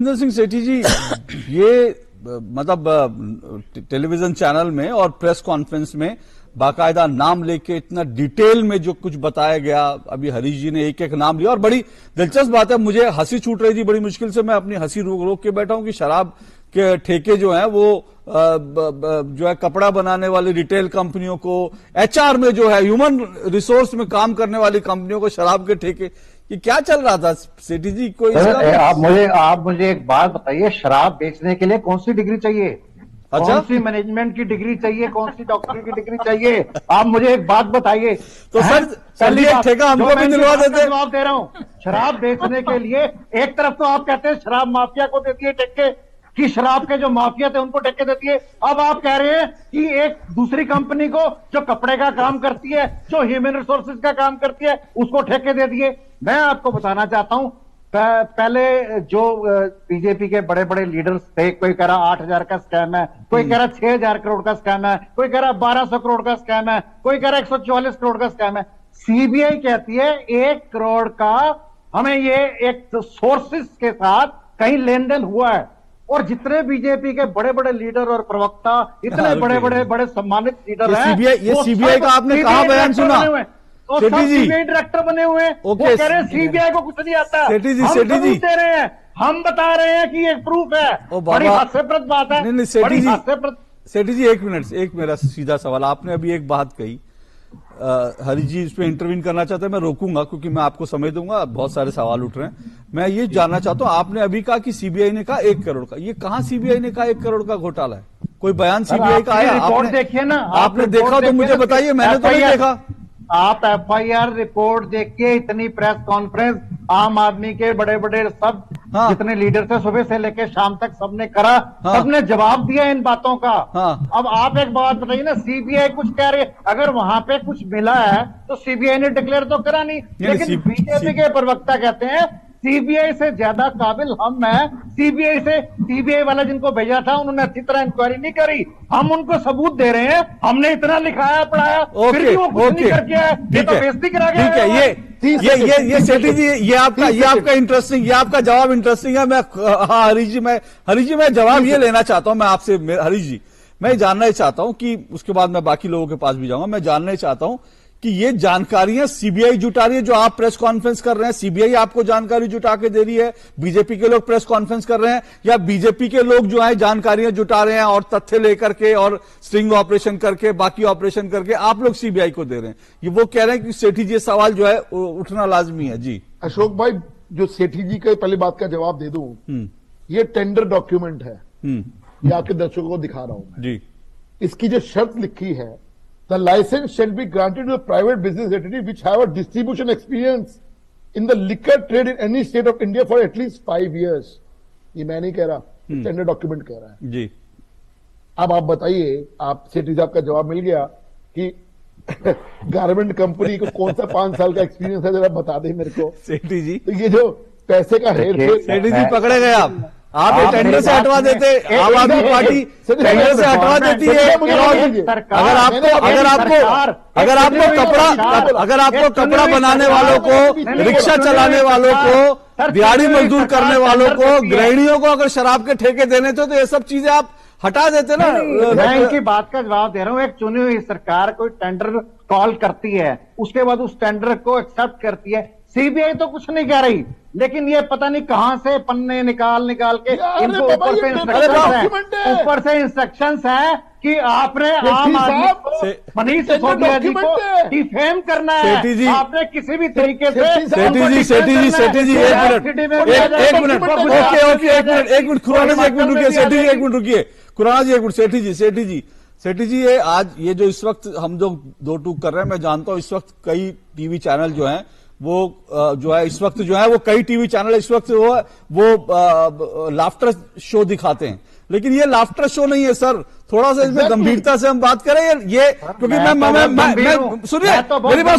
सुरेंद्र सिंह सेठी जी, ये मतलब television channel में और प्रेस कॉन्फ्रेंस में बाकायदा नाम लेके इतना डिटेल में जो कुछ बताया गया, अभी हरीश जी ने एक एक नाम लिया और बड़ी दिलचस्प बात है, मुझे हंसी छूट रही थी, बड़ी मुश्किल से मैं अपनी हंसी रोक के बैठा हूं कि शराब के ठेके जो हैं वो जो है कपड़ा बनाने वाली रिटेल कंपनियों को, एचआर में जो है ह्यूमन रिसोर्स में काम करने वाली कंपनियों को शराब के ठेके, ये क्या चल रहा था सेठी जी? कोई आप मुझे एक बात बताइए, शराब बेचने के लिए कौन सी डिग्री चाहिए? अच्छा? कौन सी मैनेजमेंट की डिग्री चाहिए? कौन सी डॉक्टर की डिग्री चाहिए? आप मुझे एक बात बताइए। तो सर पहली ठेका हमको भी दिलवा देते। जवाब दे रहा हूँ, शराब बेचने के लिए एक तरफ तो आप कहते हैं शराब माफिया को देती है ठेके, कि शराब के जो माफिया थे उनको ठेके देती है। अब आप कह रहे हैं कि एक दूसरी कंपनी को जो कपड़े का काम करती है, जो ह्यूमन रिसोर्सेज का काम करती है, उसको ठेके दे दिए। मैं आपको बताना चाहता हूं, पहले जो बीजेपी के बड़े बड़े लीडर्स थे, कोई कह रहा 8,000 का स्कैम है, कोई कह रहा 6,000 करोड़ का स्कैम है, कोई कह रहा 1,200 करोड़ का स्कैम है, कोई कह रहा 144 करोड़ का स्कैम है। सीबीआई कहती है 1 करोड़ का हमें ये एक सोर्सेस के साथ कहीं लेन देन हुआ है। और जितने बीजेपी के बड़े बड़े लीडर और प्रवक्ता, इतने बड़े सम्मानित लीडर हैं, ये सीबीआई का आपने कहा बयान सुना? सेठी जी डायरेक्टर बने हुए हैं, वो कह रहे हैं सीबीआई को कुछ नहीं आता। सेठी जी दे रहे हैं, हम बता रहे हैं कि ये प्रूफ है। बड़ी हास्यप्रद बात है। नहीं सेठी जी एक मिनट, एक मेरा सीधा सवाल, आपने अभी एक बात कही, हरीश जी इस पे इंटरवीन करना चाहते हैं, मैं रोकूंगा क्योंकि मैं आपको समय दूंगा, बहुत सारे सवाल उठ रहे हैं। मैं ये जानना चाहता हूं, आपने अभी कहा कि सीबीआई ने कहा 1 करोड़ का, ये कहां सीबीआई ने कहा 1 करोड़ का घोटाला है? कोई बयान सीबीआई का आया? रिपोर्ट देखिए ना, आपने देखा तो मुझे बताइए, मैंने तो नहीं देखा। आप एफआईआर रिपोर्ट देखिए, इतनी प्रेस कॉन्फ्रेंस आम आदमी के बड़े बड़े सब जितने लीडर थे सुबह से लेकर शाम तक सबने करा, सबने जवाब दिया इन बातों का। अब आप एक बात बताइए ना, सीबीआई कुछ कह रही है, अगर वहां पे कुछ मिला है तो सीबीआई ने डिक्लेयर तो करा नहीं, लेकिन बीजेपी के प्रवक्ता कहते हैं सीबीआई से ज्यादा काबिल हम हैं। सीबीआई वाला जिनको भेजा था उन्होंने अच्छी तरह इंक्वायरी नहीं करी, हम उनको सबूत दे रहे हैं, हमने इतना लिखाया पढ़ाया, फिर भी वो कुछ नहीं करके आए, ये तो बेइज्जती करा गया। ठीक है, ये सेठी जी, ये आपका इंटरेस्टिंग, ये आपका जवाब इंटरेस्टिंग है। मैं हरीश जी मैं जवाब ये लेना चाहता हूं मैं आपसे, हरीश जी मैं जानना चाहता हूं कि उसके बाद मैं बाकी लोगों के पास भी जाऊंगा, मैं जानना चाहता हूं कि ये जानकारियां सीबीआई जुटा रही है, जो आप प्रेस कॉन्फ्रेंस कर रहे हैं, सीबीआई आपको जानकारी जुटा के दे रही है, बीजेपी के लोग प्रेस कॉन्फ्रेंस कर रहे हैं, या बीजेपी के लोग जो है जानकारियां जुटा रहे हैं और तथ्य लेकर के और स्ट्रिंग ऑपरेशन करके, बाकी ऑपरेशन करके आप लोग सीबीआई को दे रहे हैं? ये वो कह रहे हैं कि सेठी जी सवाल जो है उठना लाजमी है। जी अशोक भाई, जो सेठी जी के पहली बात का जवाब दे दूं, ये टेंडर डॉक्यूमेंट है, ये आपके दर्शकों को दिखा रहा हूं जी। इसकी जो शर्त लिखी है, the license shall be granted to a private business entity which have a distribution experience in the liquor trade in any state of India for at least 5 years. ये मैं नहीं कह रहा, टेंडर डॉक्यूमेंट कह रहा है जी। अब आप बताइए, आप सेठी साहब का जवाब मिल गया कि गारमेंट कंपनी को कौन सा 5 साल का एक्सपीरियंस है, जरा बता दें मेरे को सेठी जी। तो ये जो पैसे का हेरफेर, सेठी जी पकड़े गए आप ये टेंडर से हटवा देते, आम आदमी पार्टी टेंडर से हटवा देती है। अगर आपको कपड़ा बनाने वालों को, रिक्शा चलाने वालों को, दिहाड़ी मजदूर करने वालों को, गृहिणियों को अगर शराब के ठेके देने थे तो ये सब चीजें आप हटा देते ना। मैं इनकी बात का जवाब दे रहा हूं। एक चुनी हुई सरकार कोई टेंडर कॉल करती है, उसके बाद उस टेंडर को एक्सेप्ट करती है। सीबीआई तो कुछ नहीं कह रही, लेकिन ये पता नहीं कहां से पन्ने निकाल के इनको ऊपर से इंस्ट्रक्शंस है कि आपने आम आदमी को, मनीष सिसोदिया जी को डिफेम करना है। आपने किसी भी तरीके से सेठी जी एक मिनट खुराना जी, 1 मिनट रुकिए सेठी जी, 1 मिनट रुकिए खुराना जी, 1 मिनट। सेठी जी ये आज ये जो इस वक्त हम जो 2 टूक कर रहे हैं, मैं जानता हूं इस वक्त कई टीवी चैनल जो हैं वो जो है इस वक्त जो है वो कई टीवी चैनल इस वक्त वो लाफ्टर शो दिखाते हैं, लेकिन ये लाफ्टर शो नहीं है सर। थोड़ा सा इसमें गंभीरता से हम बात करें, ये क्योंकि मैं सुनिए मेरी बात